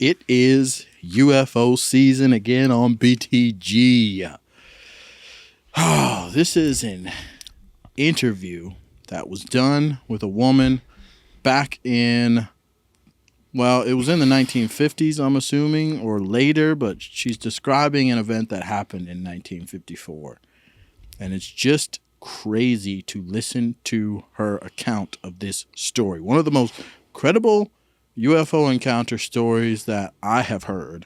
It is UFO season again on BTG. Oh, this is an interview that was done with a woman back in, well, it was in the 1950s, I'm assuming, or later, but she's describing an event that happened in 1954. And it's just crazy to listen to her account of this story. One of the most credible UFO encounter stories that I have heard,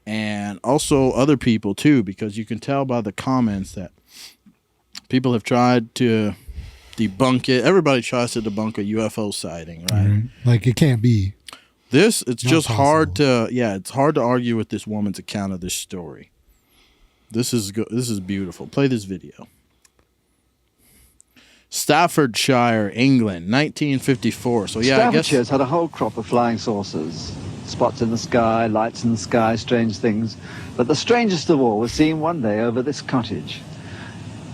and also other people too, because you can tell by the comments that people have tried to debunk it. Everybody tries to debunk a UFO sighting, right? Mm-hmm. Like it can't be. It's Not just possible. it's hard to argue with this woman's account of this story. This is beautiful. Play this video. Staffordshire, England, 1954. So yeah, I guess Staffordshire's had a whole crop of flying saucers. Spots in the sky, lights in the sky, strange things. But the strangest of all was seen one day over this cottage.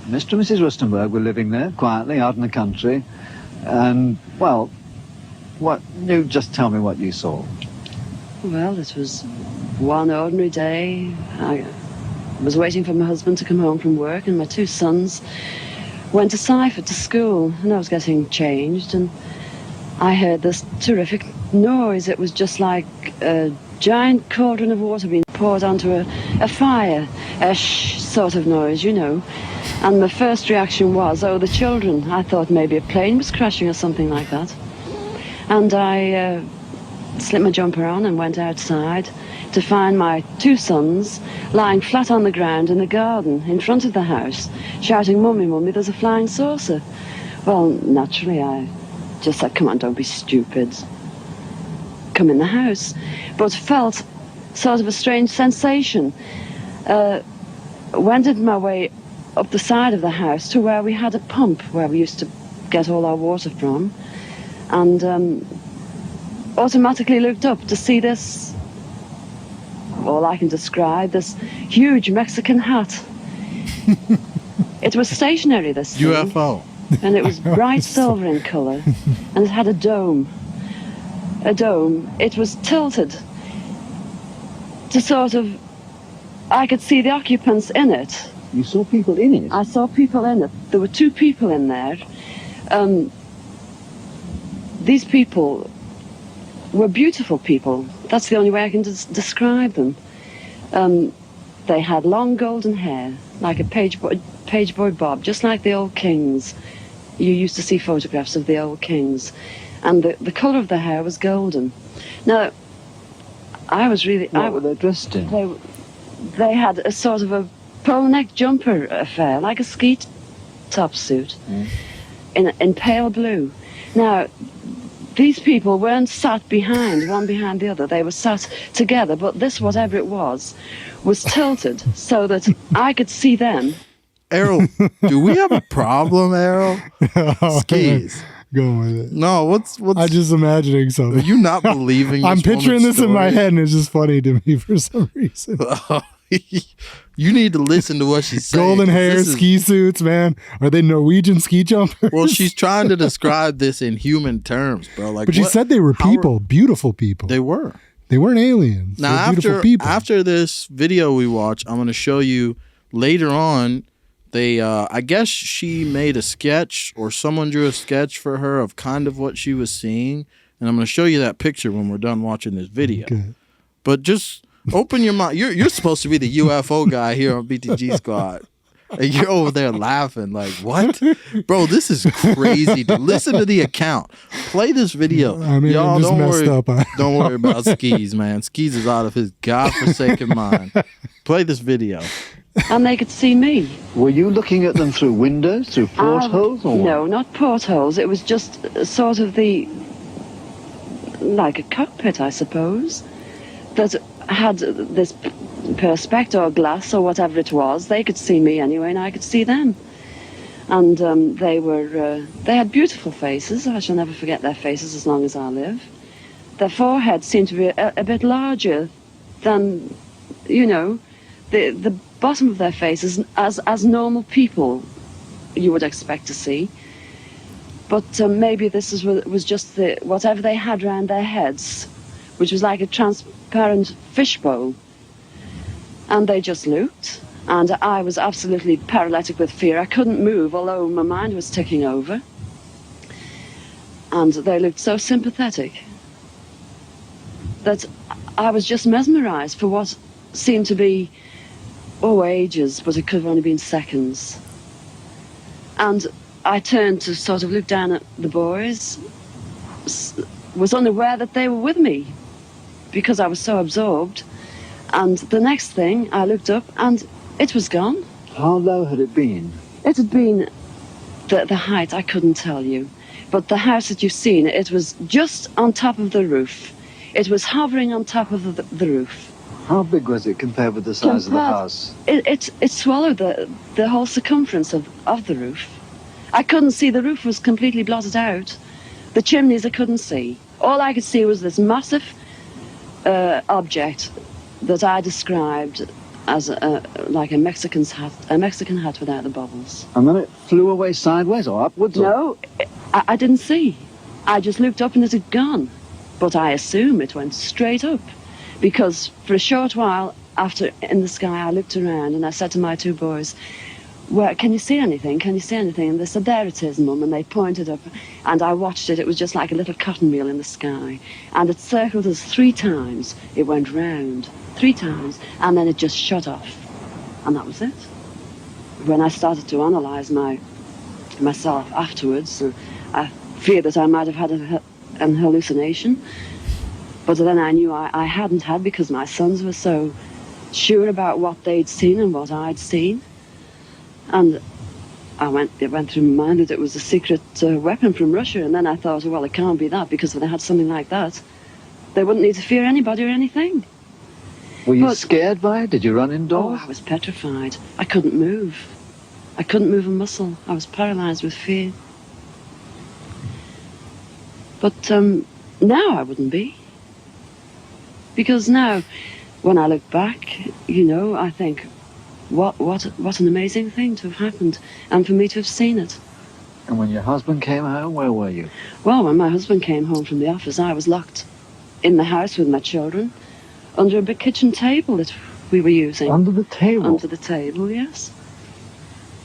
Mr. and Mrs. Roestenberg were living there, quietly, out in the country. And, well, you just tell me what you saw. Well, it was one ordinary day. I was waiting for my husband to come home from work, and my two sons went to Cypher to school, and I was getting changed, and I heard this terrific noise. It was just like a giant cauldron of water being poured onto a fire, a sort of noise, you know. And my first reaction was, oh, the children. I thought maybe a plane was crashing or something like that. And I slipped my jumper on and went outside to find my two sons lying flat on the ground in the garden in front of the house, shouting, "Mummy, Mummy, there's a flying saucer." Well, naturally, I just said, "Come on, don't be stupid. Come in the house." But felt sort of a strange sensation. Wended my way up the side of the house to where we had a pump where we used to get all our water from, and automatically looked up to see this, all I can describe, this huge Mexican hat. It was stationary, this thing. UFO. And it was bright silver in colour, and it had a dome. It was tilted to sort of, I could see the occupants in it. You saw people in it? I saw people in it. There were two people in there. These people were beautiful people. That's the only way I can describe them. They had long golden hair, like a page boy bob, just like the old kings. You used to see photographs of the old kings. And the colour of their hair was golden. Now, I was really... What were they dressed in? They had a sort of a pole neck jumper affair, like a ski top suit, in pale blue. Now, these people weren't sat behind, one behind the other. They were sat together, but this, whatever it was tilted so that I could see them. Errol, do we have a problem, Errol? Skis. Going with it. No, what's I'm just imagining something. Are you not believing I'm this picturing woman's this in my story? head, and it's just funny to me for some reason. You need to listen to what she's saying. Golden 'cause hair, this is- ski suits, man. Are they Norwegian ski jumpers? Well, she's trying to describe this in human terms, bro. Like, but she said they were how people, beautiful people. They were. They weren't aliens. Now, They're beautiful people. after this video we watch, I'm going to show you later on. I guess she made a sketch, or someone drew a sketch for her of kind of what she was seeing, and I'm going to show you that picture when we're done watching this video. Okay. But just open your mind. You're supposed to be the UFO guy here on BTG Squad. And you're over there laughing like, what? Bro, this is crazy. Listen to the account. Play this video. I mean, Y'all, I'm just don't messed worry, up. don't worry about Skis, man. Skis is out of his godforsaken mind. Play this video. And they could see me. Were you looking at them through windows, through portholes? Or what? No, not portholes. It was just sort of like a cockpit, I suppose, that had this perspex or glass or whatever it was. They could see me anyway, and I could see them. And they had beautiful faces. I shall never forget their faces as long as I live. Their foreheads seemed to be a bit larger than, you know, the bottom of their faces as normal people you would expect to see. But maybe this was just whatever they had round their heads which was like a transparent fishbowl. And they just looked. And I was absolutely paralytic with fear. I couldn't move, although my mind was ticking over. And they looked so sympathetic that I was just mesmerized for what seemed to be, ages, but it could have only been seconds. And I turned to sort of look down at the boys, was unaware that they were with me because I was so absorbed. And the next thing, I looked up and it was gone. How low had it been? It had been the height, I couldn't tell you. But the house that you've seen, it was just on top of the roof. It was hovering on top of the roof. How big was it compared with the size of the house? It swallowed the whole circumference of the roof. I couldn't see, the roof was completely blotted out. The chimneys I couldn't see. All I could see was this massive object that I described as like a Mexican hat without the bubbles. And then it flew away sideways or upwards? No, I didn't see. I just looked up and it had gone. But I assume it went straight up, because for a short while after in the sky I looked around and I said to my two boys, "Where can you see anything? Can you see anything?" And they said, "There it is, Mum," and they pointed up, and I watched it. It was just like a little cotton reel in the sky, and it circled us 3 times. It went round 3 times, and then it just shut off, and that was it. When I started to analyse myself afterwards, I feared that I might have had an hallucination, but then I knew I hadn't had, because my sons were so sure about what they'd seen and what I'd seen. And it went through my mind that it was a secret weapon from Russia, and then I thought, well, it can't be that, because if they had something like that, they wouldn't need to fear anybody or anything. Were you scared by it? Did you run indoors? Oh, I was petrified. I couldn't move. I couldn't move a muscle. I was paralyzed with fear. But now I wouldn't be. Because now, when I look back, I think, what an amazing thing to have happened, and for me to have seen it. And when your husband came home, where were you? Well, when my husband came home from the office, I was locked in the house with my children, under a big kitchen table that we were using. Under the table? Under the table, yes.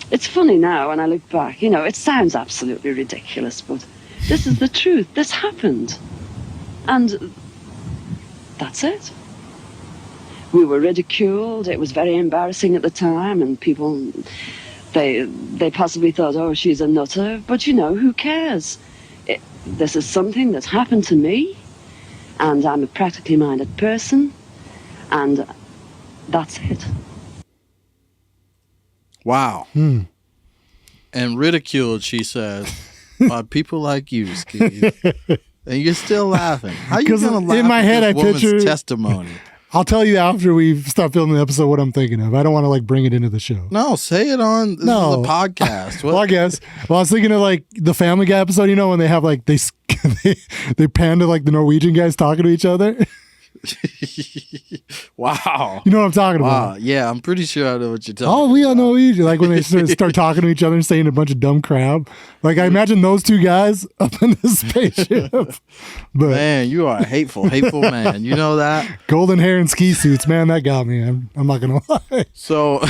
It's funny now when I look back. It sounds absolutely ridiculous, but this is the truth. This happened. And that's it. We were ridiculed. It was very embarrassing at the time, and people, they possibly thought, oh, she's a nutter. But who cares? This is something that happened to me, and I'm a practically minded person, and that's it. Wow. And ridiculed, she says, by people like you, Steve. And you're still laughing. How you gonna laugh in my at head, this I woman's picture testimony? I'll tell you after we stop filming the episode what I'm thinking of. I don't want to bring it into the show. No, say it on this is a podcast. Well, I guess. Well, I was thinking of the Family Guy episode. When they have they pan to the Norwegian guys talking to each other. Wow. You know what I'm talking about? Wow. Yeah, I'm pretty sure I know what you're talking about. Oh, we all know each. When they start talking to each other and saying a bunch of dumb crap. I imagine those two guys up in the spaceship. But man, you are a hateful man. You know that? Golden hair and ski suits, man, that got me. I'm not gonna lie. So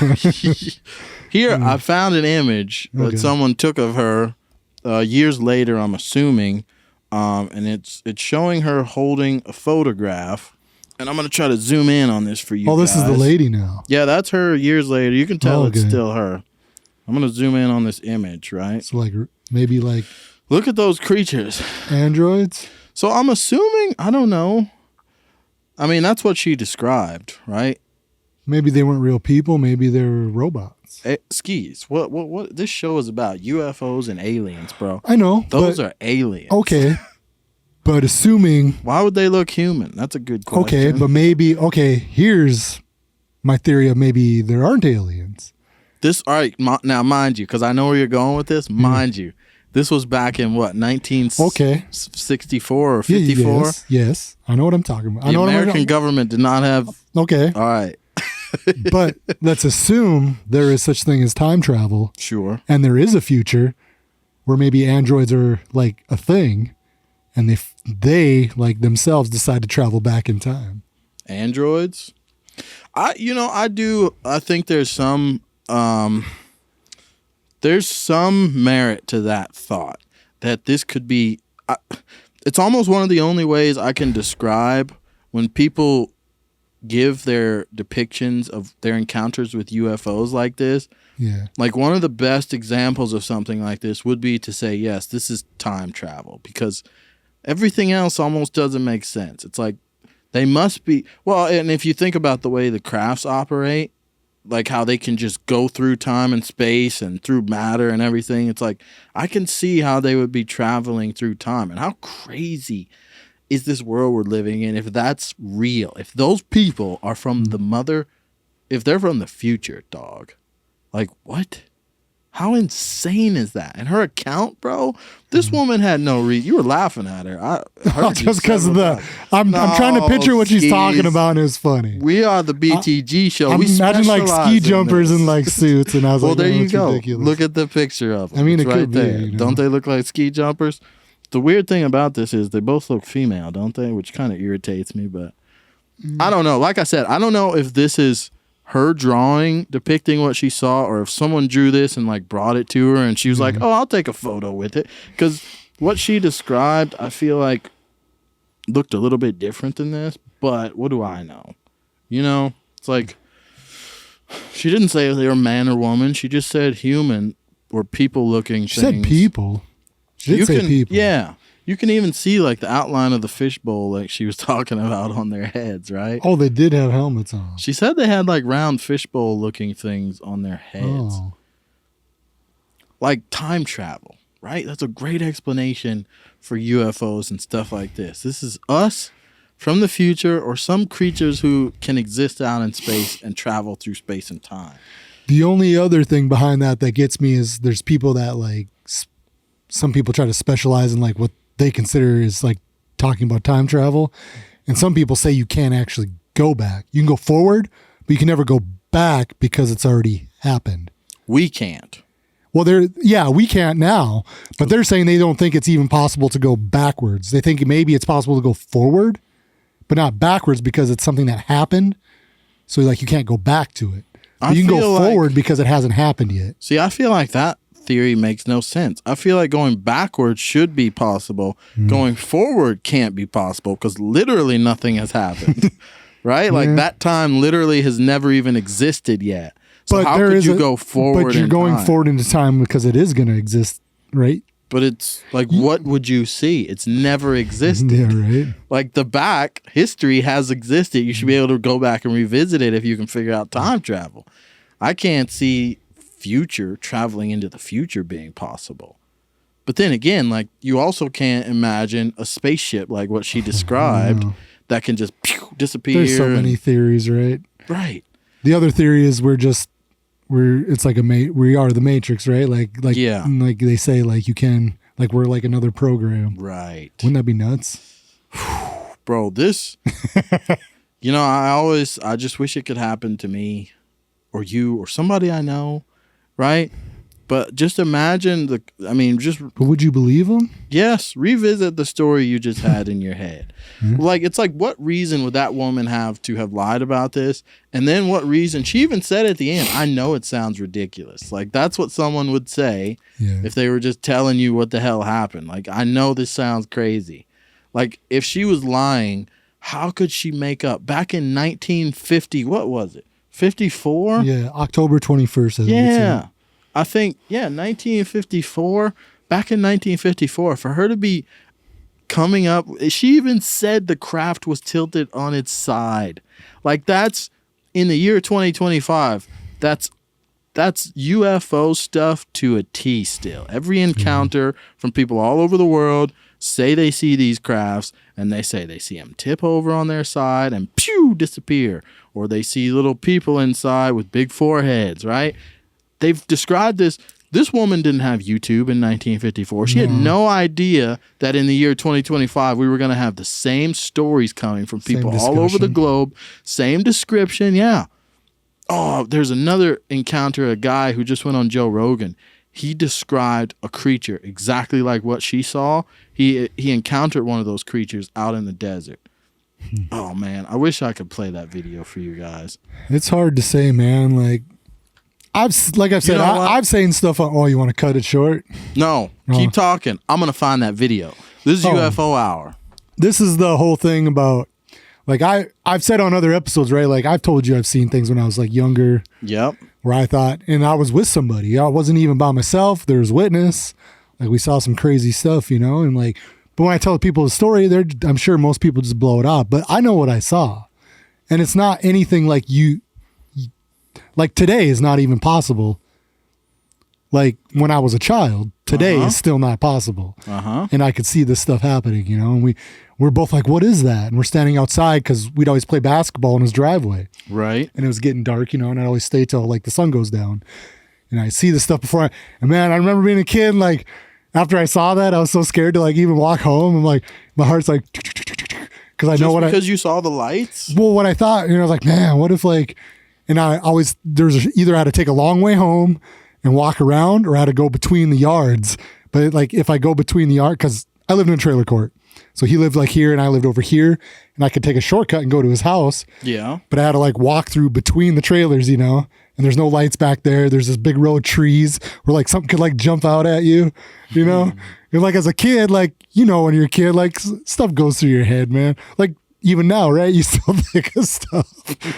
here I found an image that someone took of her years later, I'm assuming, and it's showing her holding a photograph. And I'm going to try to zoom in on this for you guys. Oh, this is the lady now. Yeah, that's her years later. You can tell it's still her. I'm going to zoom in on this image, right? So maybe look at those creatures. Androids? So I'm assuming, I don't know. I mean, that's what she described, right? Maybe they weren't real people. Maybe they were robots. Skis. What this show is about? UFOs and aliens, bro. I know. Those are aliens. Okay. But assuming... Why would they look human? That's a good question. Okay, but here's my theory of maybe there aren't aliens. All right, now mind you, because I know where you're going with this, mind you, this was back in what, 1964 or 54? Yes, I know what I'm talking about. The American government did not have... Okay. All right. But let's assume there is such thing as time travel. Sure. And there is a future where maybe androids are a thing. and they like themselves decide to travel back in time. Androids. I think there's some merit to that thought that this could be. It's almost one of the only ways I can describe when people give their depictions of their encounters with UFOs like this. Yeah. Like one of the best examples of something like this would be to say, yes, this is time travel, because everything else almost doesn't make sense. It's like they must be, well, and if you think about the way the crafts operate, like how they can just go through time and space and through matter and everything, it's like I can see how they would be traveling through time. And how crazy is this world we're living in if that's real? If those people are from if they're from the future, dog, like what? How insane is that? And her account, bro, this woman had no reason. You were laughing at her. I heard just because of I'm trying to picture what she's talking about, and it's funny. We are the BTG show. I'm we imagine like ski jumpers and like suits, and I was well, like, there you go. Ridiculous. Look at the picture of them. I mean, it's it right could be, there. you know? Don't they look like ski jumpers? The weird thing about this is they both look female, don't they? Which kind of irritates me, but I don't know. Like I said, I don't know if this is her drawing depicting what she saw, or if someone drew this and like brought it to her and she was like, oh, I'll take a photo with it. Because what she described, I feel like looked a little bit different than this, but what do I know? You know, it's like she didn't say if they were man or woman. She just said human or people looking things. She said people. She did say people. Yeah. You can even see like the outline of the fishbowl like she was talking about on their heads, right? Oh, they did have helmets on. She said they had like round fishbowl looking things on their heads. Oh. Like time travel, right? That's a great explanation for UFOs and stuff like this. This is us from the future, or some creatures who can exist out in space and travel through space and time. The only other thing behind that gets me is there's people that like, some people try to specialize in like what they consider is like talking about time travel. And some people say you can't actually go back. You can go forward, but you can never go back because it's already happened. We can't. Well, we can't now, but they're saying they don't think it's even possible to go backwards. They think maybe it's possible to go forward, but not backwards because it's something that happened. So like you can't go back to it. But you can go forward because it hasn't happened yet. See, I feel like that theory makes no sense. I feel like going backwards should be possible. Going forward can't be possible because literally nothing has happened. Right? Like that time literally has never even existed yet. So how could you go forward? But you're going forward into time because it is going to exist, right? But it's like, what would you see? It's never existed. Yeah, right. Like the back history has existed. You should be able to go back and revisit it if you can figure out time travel. I can't see future traveling into the future being possible. But then again, like you also can't imagine a spaceship like what she described that can just disappear. There's so many theories, right? Right. The other theory is it's like we are the Matrix, right? Like yeah. Like they say, like you can, like we're like another program. Right. Wouldn't that be nuts? Bro, this, you know, I just wish it could happen to me or you or somebody I know, right? But just imagine but would you believe them? Yes, revisit the story you just had in your head. Like, it's like, what reason would that woman have to have lied about this? And then what reason? She even said at the end, I know it sounds ridiculous. Like, that's what someone would say if they were just telling you what the hell happened. Like, I know this sounds crazy. Like, if she was lying, how could she make up? Back in 1950, what was it? 54? Yeah, October 21st. Yeah. I think, 1954, back in 1954, for her to be coming up, she even said the craft was tilted on its side. Like, that's, in the year 2025, that's UFO stuff to a T still. Every encounter from people all over the world say they see these crafts, and they say they see them tip over on their side and pew, disappear. Or they see little people inside with big foreheads, right? They've described this. This woman didn't have YouTube in 1954. She had no idea that in the year 2025, we were going to have the same stories coming from people all over the globe. Same description. Yeah. Oh, there's another encounter, a guy who just went on Joe Rogan. he described a creature exactly like what she saw. He encountered one of those creatures out in the desert. Oh man, I wish I could play that video for you guys. It's hard to say, man. Like I've said, I've seen stuff on. Oh, you want to cut it short? No, keep talking. I'm gonna find that video. This is UFO Hour. This is the whole thing about. Like I've said on other episodes, right? Like I've told you I've seen things when I was like younger. Yep. Where I thought, and I was with somebody. I wasn't even by myself. There was witness. Like we saw some crazy stuff, you know. And like, but when I tell people the story, I'm sure most people just blow it off. But I know what I saw, and it's not anything like like today is not even possible. Like when I was a child, today is still not possible. And I could see this stuff happening, you know. And we're both like, what is that? And we're standing outside because we'd always play basketball in his driveway. Right. And it was getting dark, you know, and I'd always stay till like the sun goes down. And I see this stuff before and man, I remember being a kid, like after I saw that, I was so scared to like even walk home. I'm like, my heart's like, because I know what because you saw the lights? Well, what I thought, you know, I was like, man, what if like, and I always, either I had to take a long way home and walk around or I had to go between the yards. But like if I go between the yard, because I lived in a trailer court. So he lived like here and I lived over here and I could take a shortcut and go to his house. Yeah. But I had to like walk through between the trailers, you know, and there's no lights back there. There's this big row of trees where like something could like jump out at you, you know? And like as a kid, like, you know, when you're a kid, like stuff goes through your head, man. Like even now, right? You still think of stuff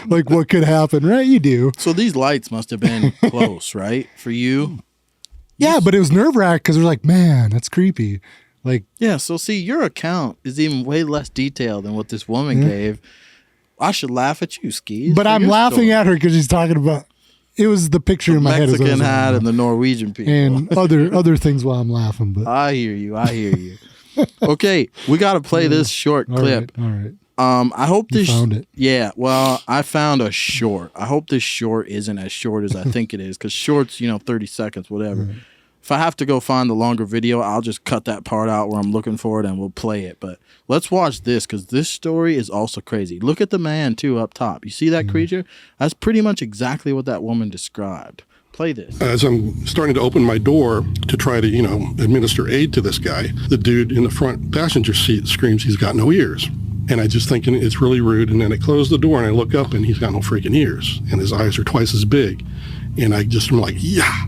like what could happen, right? You do. So these lights must have been close, right? For you? Yeah, but it was nerve-wracking because we're like, man, that's creepy. Like, yeah, so see, your account is even way less detailed than what this woman gave. I should laugh at you, Skis. But I'm laughing at her because she's talking about, it was the picture in my head. Mexican hat and the Norwegian people. And other things while I'm laughing. But I hear you. Okay, we got to play this short clip. All right. I hope this. You found it. Yeah, well, I found a short. I hope this short isn't as short as I think it is, because short's 30 seconds, whatever. Right. If I have to go find the longer video, I'll just cut that part out where I'm looking for it and we'll play it. But let's watch this because this story is also crazy. Look at the man too up top. You see that creature? That's pretty much exactly what that woman described. Play this. As I'm starting to open my door to try to, administer aid to this guy, the dude in the front passenger seat screams he's got no ears. And I just thinking it's really rude. And then I close the door and I look up and he's got no freaking ears. And his eyes are twice as big. And I just am like, yeah.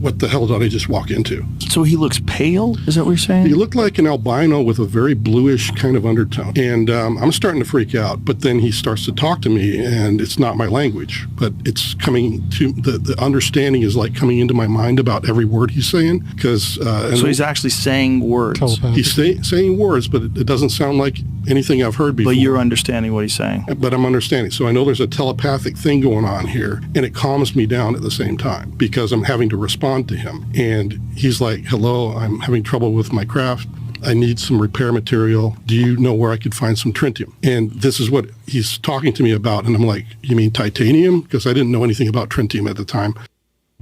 What the hell did I just walk into? So he looks pale? Is that what you're saying? He looked like an albino with a very bluish kind of undertone. And I'm starting to freak out. But then he starts to talk to me, and it's not my language. But it's coming to, the understanding is like coming into my mind about every word he's saying. So he's actually saying words. He's saying words, but it doesn't sound like anything I've heard before. But you're understanding what he's saying. But I'm understanding. So I know there's a telepathic thing going on here, and it calms me down at the same time because I'm having to respond to him. And he's like, hello, I'm having trouble with my craft. I need some repair material. Do you know where I could find some tritium? And this is what he's talking to me about. And I'm like, you mean titanium? Because I didn't know anything about tritium at the time.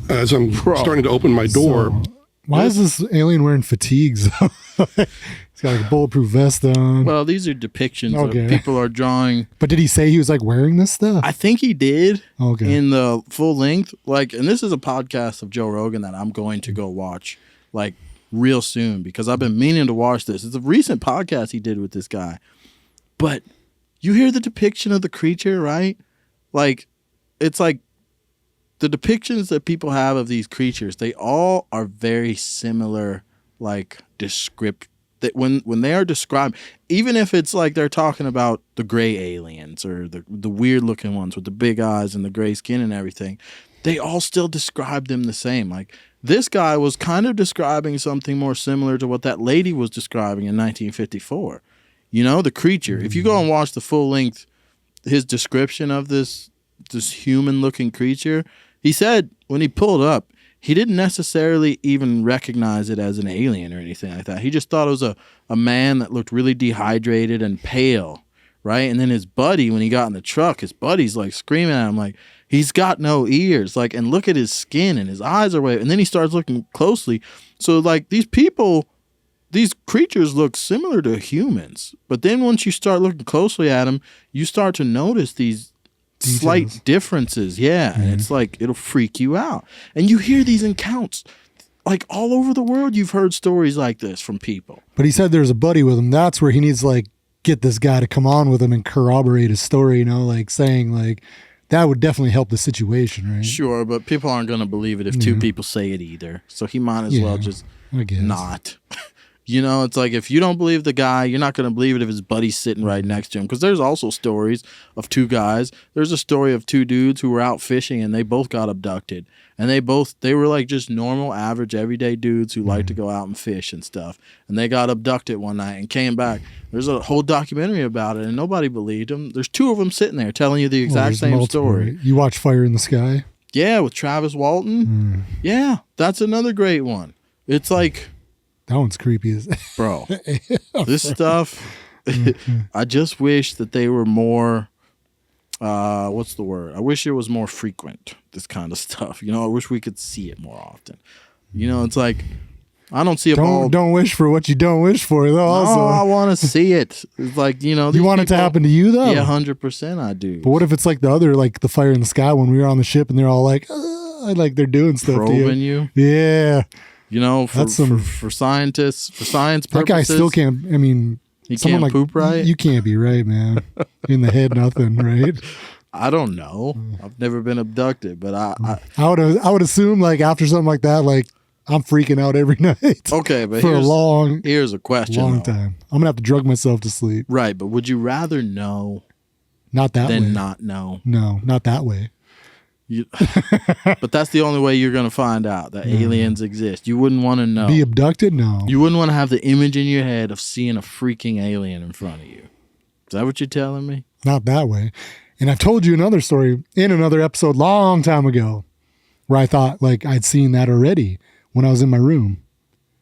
As I'm starting to open my door. So, why is this alien wearing fatigues? He's got like a bulletproof vest on. Well, these are depictions of people are drawing. But did he say he was like wearing this stuff? I think he did. Okay. In the full length. And this is a podcast of Joe Rogan that I'm going to go watch real soon because I've been meaning to watch this. It's a recent podcast he did with this guy. But you hear the depiction of the creature, right? It's like the depictions that people have of these creatures, they all are very similar, descriptive. That when they are described, even if it's like they're talking about the gray aliens or the weird looking ones with the big eyes and the gray skin and everything, they all still describe them the same. This guy was kind of describing something more similar to what that lady was describing in 1954. The creature. If you go and watch the full length, his description of this human looking creature, he said when he pulled up, he didn't necessarily even recognize it as an alien or anything like that. He just thought it was a man that looked really dehydrated and pale, right? And then his buddy, when he got in the truck, his buddy's screaming at him he's got no ears. And look at his skin and his eyes are way. And then he starts looking closely. So these people, these creatures look similar to humans. But then once you start looking closely at them, you start to notice these slight differences. Yeah. Mm-hmm. And it's it'll freak you out. And you hear these accounts. like all over the world, you've heard stories like this from people. But he said there's a buddy with him. That's where he needs to like get this guy to come on with him and corroborate his story, you know, like saying like that would definitely help the situation, right? Sure, but people aren't going to believe it if two people say it either. So he might as well just not. You know, it's like if you don't believe the guy, you're not going to believe it if his buddy's sitting right next to him. Because there's also stories of two guys. There's a story of two dudes who were out fishing and they both got abducted. And they were like just normal, average, everyday dudes who like to go out and fish and stuff. And they got abducted one night and came back. There's a whole documentary about it and nobody believed them. There's two of them sitting there telling you the exact same story. Right? You watch Fire in the Sky? Yeah, with Travis Walton. Yeah, that's another great one. It's like... That one's creepy as bro. This stuff, I just wish that they were more, what's the word? I wish it was more frequent, this kind of stuff. You know, I wish we could see it more often. You know, it's like, I don't see a ball. Don't wish for what you don't wish for, though. Also. No, I want to see it. It's like, you know. You want it to happen to you, though? Yeah, 100% I do. But what if it's like the other, like the Fire in the Sky when we were on the ship and they're all like they're doing stuff probing you? Yeah. You know, for scientists, for science purposes. That guy still can't, I mean. He can't like, poop right? You can't be right, man. In the head, nothing, right? I don't know. I've never been abducted, but I would assume like after something like that, like I'm freaking out every night. Okay, but here's a question. Long time. I'm gonna have to drug myself to sleep. Right, but would you rather know not that than way? Not know? No, not that way. But that's the only way you're going to find out that aliens exist. You wouldn't want to know. Be abducted? No. You wouldn't want to have the image in your head of seeing a freaking alien in front of you. Is that what you're telling me? Not that way. And I've told you another story in another episode long time ago where I thought like I'd seen that already when I was in my room.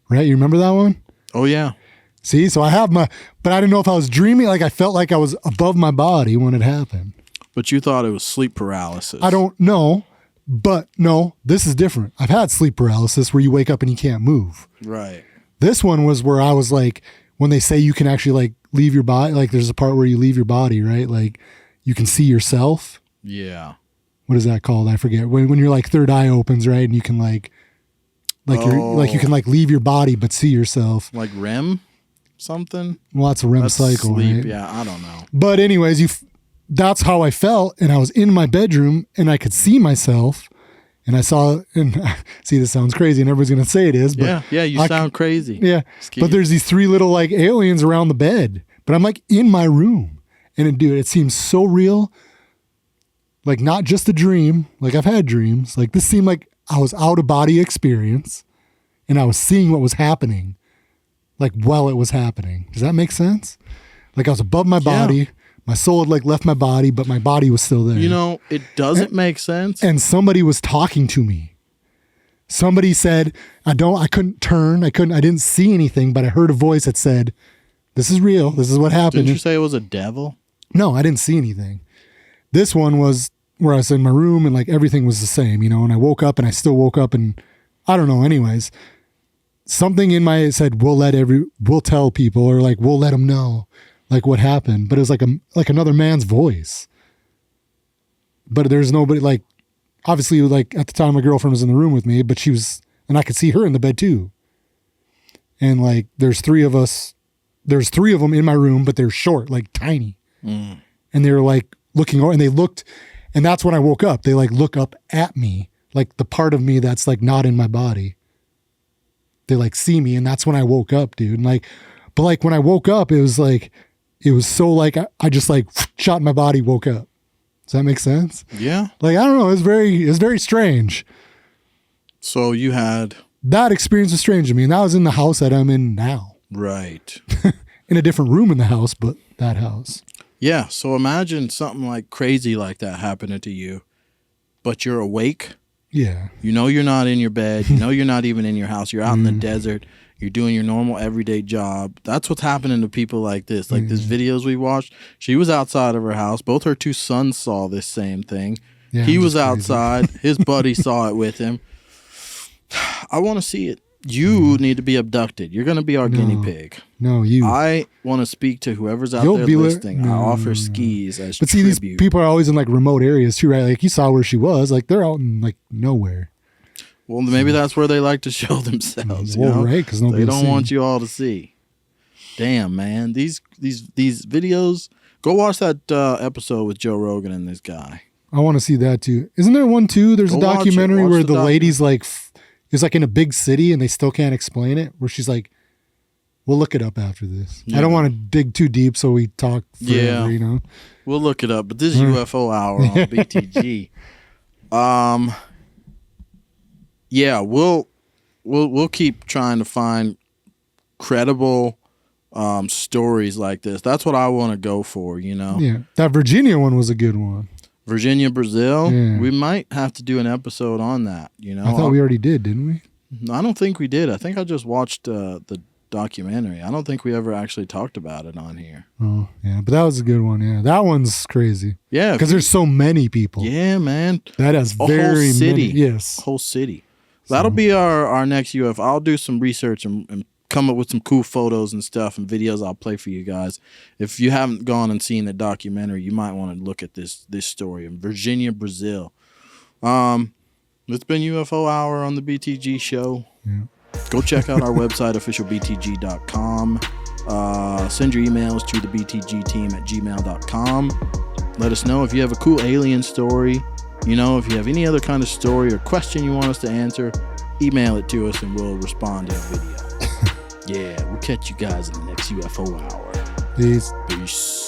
Right? You remember that one? Oh, yeah. See, so I have but I didn't know if I was dreaming. Like I felt like I was above my body when it happened. But you thought it was sleep paralysis. I don't know, but no, this is different. I've had sleep paralysis where you wake up and you can't move. Right. This one was where I was like, when they say you can actually like leave your body, like there's a part where you leave your body, right? Like you can see yourself. Yeah. What is that called? I forget. When your like third eye opens, right? And you can you can like leave your body but see yourself. Like REM something? Well, that's a REM cycle, sleep. right? Yeah, I don't know. But anyways, that's how I felt. And I was in my bedroom and I could see myself and I saw, and see, this sounds crazy and everybody's going to say it is, but yeah, you sound crazy. Yeah. But there's these three little like aliens around the bed, but I'm like in my room and it seems so real. Like not just a dream. Like I've had dreams. Like this seemed like I was out of body experience and I was seeing what was happening. Like while it was happening. Does that make sense? Like I was above my body. My soul had like left my body, but my body was still there. You know, it doesn't make sense. And somebody was talking to me. Somebody said, I couldn't turn. I didn't see anything, but I heard a voice that said, this is real. This is what happened. Didn't you say it was a devil? No, I didn't see anything. This one was where I was in my room and like everything was the same, you know, and I woke up and I still woke up and I don't know. Anyways, something in my head said, we'll tell people or like, we'll let them know. Like what happened, but it was like another man's voice. But there's nobody like, obviously like at the time my girlfriend was in the room with me, but she was, and I could see her in the bed too. And like, there's three of them in my room, but they're short, like tiny. And they were like looking over and they looked, and that's when I woke up. They like look up at me, like the part of me that's like not in my body. They like see me and that's when I woke up, dude. And like, but like when I woke up, it was so like, I just like shot my body, woke up. Does that make sense? Yeah. Like, I don't know. It was very strange. So you had. That experience was strange to me. And that was in the house that I'm in now. Right. In a different room in the house, but that house. Yeah. So imagine something like crazy like that happening to you, but you're awake. Yeah. You know you're not in your bed. You know you're not even in your house. You're out in the desert. You're doing your normal everyday job. That's what's happening to people like this. Like these videos we watched, she was outside of her house. Both her two sons saw this same thing. Yeah, he was outside. His buddy saw it with him. I want to see it. You need to be abducted. You're going to be our guinea pig. No, you. I want to speak to whoever's out there listening. I offer skis as but tribute. See, these people are always in like remote areas too, right? Like you saw where she was. Like they're out in like nowhere. Well, maybe that's where they like to show themselves. You Well, know? right, 'cause they nobody's don't seen. want you all to see. Damn, man, these videos. Go watch that episode with Joe Rogan and this guy. I want to see that too. Isn't there one too? There's Go a watch it. documentary Watch where the the lady's like, it's like in a big city and they still can't explain it. Where she's like, "We'll look it up after this." Yeah. I don't want to dig too deep, so we talk forever. Yeah. You know. We'll look it up. But this is UFO Hour on BTG. Yeah, we'll keep trying to find credible stories like this. That's what I want to go for, you know. Yeah, that Virginia one was a good one. Virginia, Brazil. Yeah. We might have to do an episode on that, you know. I thought we already did, didn't we? I don't think we did. I think I just watched the documentary. I don't think we ever actually talked about it on here. Oh, yeah, but that was a good one. Yeah, that one's crazy. Yeah, Because there's so many people. yeah, man. That has A very whole city. many. Yes. Whole city. That'll be our next UFO. I'll do some research and come up with some cool photos and stuff and videos I'll play for you guys. If you haven't gone and seen the documentary, you might want to look at this story in Virginia, Brazil. It's been UFO Hour on the BTG Show. Yeah. Go check out our website, officialbtg.com. Send your emails to the BTG team at gmail.com. Let us know if you have a cool alien story. You know, if you have any other kind of story or question you want us to answer, email it to us and we'll respond in a video. Yeah, we'll catch you guys in the next UFO Hour. Peace. Peace.